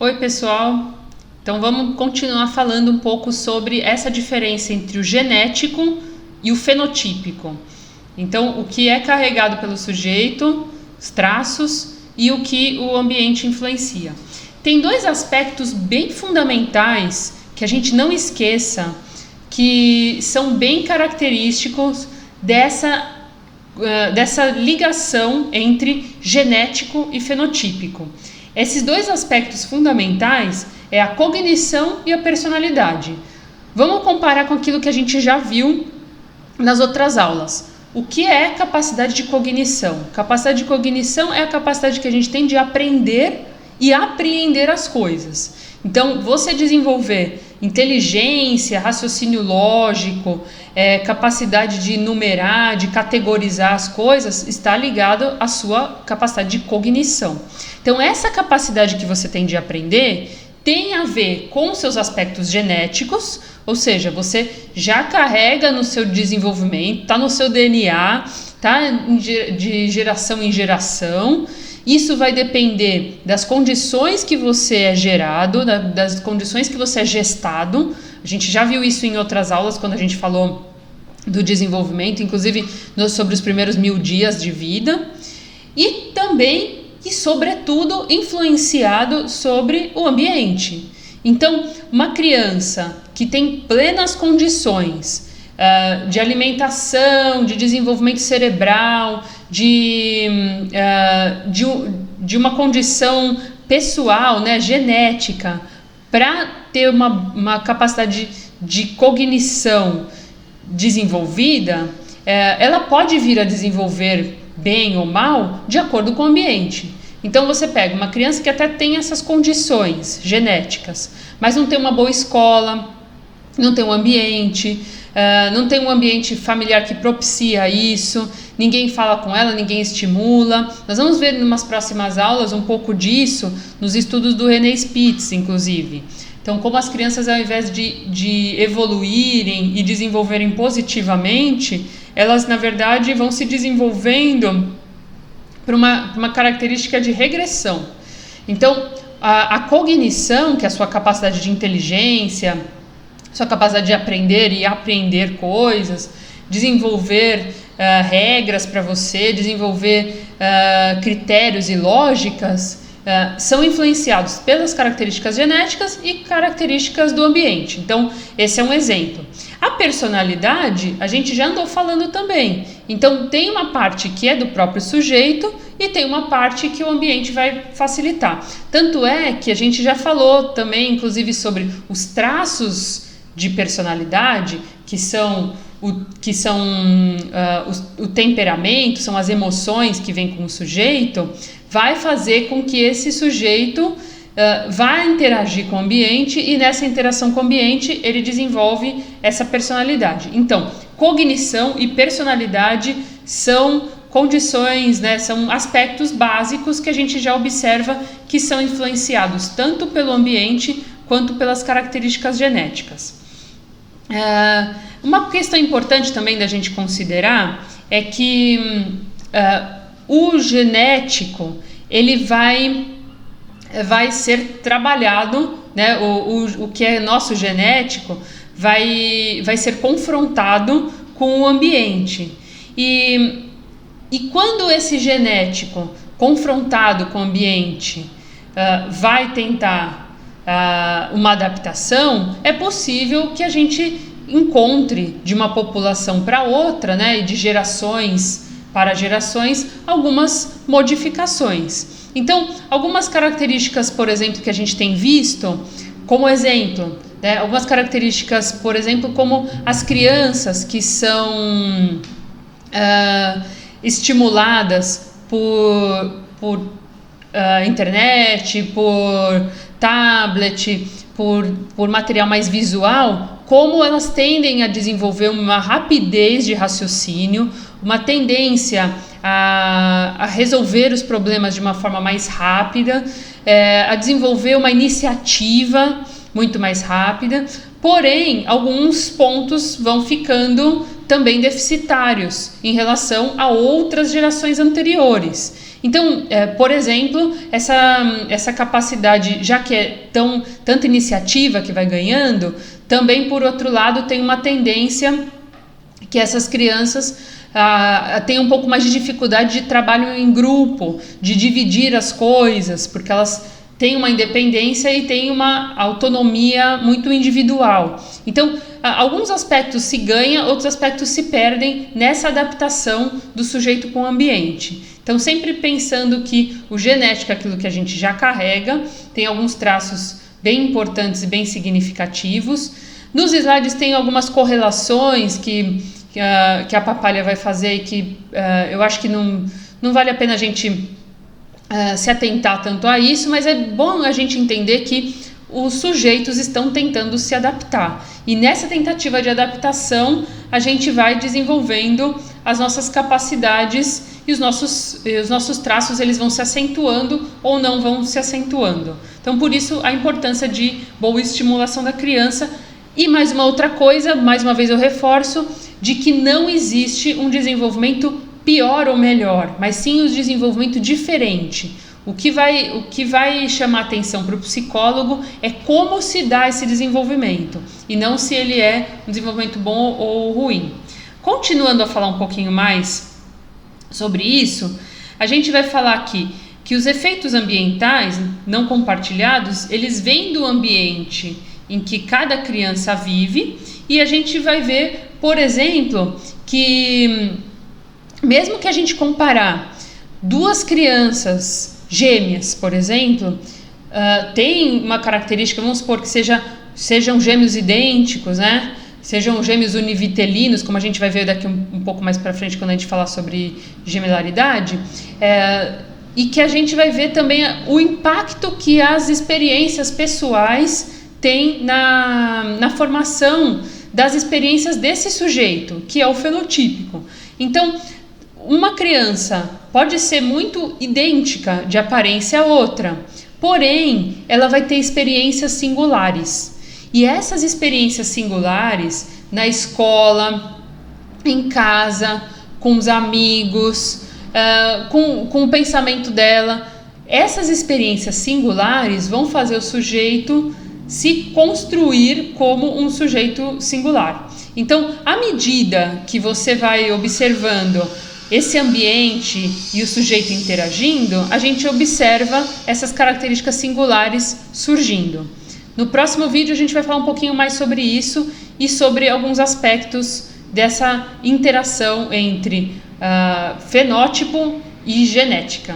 Oi, pessoal. Então vamos continuar falando um pouco sobre essa diferença entre o genético e o fenotípico. Então, o que é carregado pelo sujeito, os traços, e o que o ambiente influencia. Tem dois aspectos bem fundamentais que a gente não esqueça, que são bem característicos dessa ligação entre genético e fenotípico. Esses dois aspectos fundamentais é a cognição e a personalidade. Vamos comparar com aquilo que a gente já viu nas outras aulas. O que é capacidade de cognição? Capacidade de cognição é a capacidade que a gente tem de aprender e apreender as coisas. Então, você desenvolver inteligência, raciocínio lógico, capacidade de numerar, de categorizar as coisas, está ligado à sua capacidade de cognição. Então, essa capacidade que você tem de aprender tem a ver com os seus aspectos genéticos, ou seja, você já carrega no seu desenvolvimento, está no seu DNA, está de geração em geração. Isso vai depender das condições que você é gerado, das condições que você é gestado. A gente já viu isso em outras aulas, quando a gente falou do desenvolvimento, inclusive sobre os primeiros 1000 dias de vida. E também, e sobretudo, influenciado sobre o ambiente. Então, uma criança que tem plenas condições de alimentação, de desenvolvimento cerebral, de uma condição pessoal, né, genética, para ter uma capacidade de cognição desenvolvida, ela pode vir a desenvolver bem ou mal de acordo com o ambiente. Então você pega uma criança que até tem essas condições genéticas, mas não tem uma boa escola, não tem um ambiente, não tem um ambiente familiar que propicia isso, ninguém fala com ela, ninguém estimula. Nós vamos ver em umas próximas aulas um pouco disso nos estudos do René Spitz, inclusive. Então, como as crianças, ao invés de evoluírem e desenvolverem positivamente, elas, na verdade, vão se desenvolvendo por uma característica de regressão. Então, a cognição, que é a sua capacidade de inteligência, sua capacidade de aprender e apreender coisas, desenvolver regras para você, desenvolver critérios e lógicas, são influenciados pelas características genéticas e características do ambiente. Então, esse é um exemplo. A personalidade, a gente já andou falando também. Então, tem uma parte que é do próprio sujeito e tem uma parte que o ambiente vai facilitar. Tanto é que a gente já falou também, inclusive, sobre os traços de personalidade, que são o temperamento, são as emoções que vêm com o sujeito, vai fazer com que esse sujeito vá interagir com o ambiente e nessa interação com o ambiente ele desenvolve essa personalidade. Então, cognição e personalidade são condições, né, são aspectos básicos que a gente já observa que são influenciados tanto pelo ambiente quanto pelas características genéticas. Uma questão importante também da gente considerar é que o genético ele vai ser trabalhado, né? O que é nosso genético vai ser confrontado com o ambiente. E quando esse genético confrontado com o ambiente vai tentar uma adaptação, é possível que a gente encontre de uma população para outra, né, e de gerações para gerações, algumas modificações. Então, algumas características, por exemplo, que a gente tem visto, como exemplo, né, algumas características, por exemplo, como as crianças que são estimuladas por internet, por tablet, por material mais visual, como elas tendem a desenvolver uma rapidez de raciocínio, uma tendência a resolver os problemas de uma forma mais rápida, a desenvolver uma iniciativa muito mais rápida. Porém, alguns pontos vão ficando também deficitários em relação a outras gerações anteriores. Então, por exemplo, essa capacidade, já que é tanta iniciativa que vai ganhando, também, por outro lado, tem uma tendência que essas crianças têm um pouco mais de dificuldade de trabalho em grupo, de dividir as coisas, porque elas têm uma independência e têm uma autonomia muito individual. Então, alguns aspectos se ganham, outros aspectos se perdem nessa adaptação do sujeito com o ambiente. Então, sempre pensando que o genético é aquilo que a gente já carrega, tem alguns traços bem importantes e bem significativos. Nos slides tem algumas correlações que a Papalha vai fazer e que eu acho que não vale a pena a gente se atentar tanto a isso, mas é bom a gente entender que os sujeitos estão tentando se adaptar. E nessa tentativa de adaptação, a gente vai desenvolvendo as nossas capacidades e os nossos traços, eles vão se acentuando ou não vão se acentuando. Então, por isso, a importância de boa estimulação da criança. E mais uma outra coisa, mais uma vez eu reforço, de que não existe um desenvolvimento pior ou melhor, mas sim um desenvolvimento diferente. O que vai chamar atenção para o psicólogo é como se dá esse desenvolvimento, e não se ele é um desenvolvimento bom ou ruim. Continuando a falar um pouquinho mais sobre isso, a gente vai falar aqui que os efeitos ambientais não compartilhados, eles vêm do ambiente em que cada criança vive, e a gente vai ver, por exemplo, que mesmo que a gente comparar duas crianças gêmeas, por exemplo, tem uma característica, vamos supor que sejam gêmeos idênticos, né? Sejam gêmeos univitelinos, como a gente vai ver daqui um pouco mais para frente quando a gente falar sobre gemelaridade, e que a gente vai ver também o impacto que as experiências pessoais têm na formação das experiências desse sujeito, que é o fenotípico. Então, uma criança pode ser muito idêntica de aparência a outra, porém, ela vai ter experiências singulares. E essas experiências singulares, na escola, em casa, com os amigos, com o pensamento dela, essas experiências singulares vão fazer o sujeito se construir como um sujeito singular. Então, à medida que você vai observando esse ambiente e o sujeito interagindo, a gente observa essas características singulares surgindo. No próximo vídeo a gente vai falar um pouquinho mais sobre isso e sobre alguns aspectos dessa interação entre fenótipo e genética.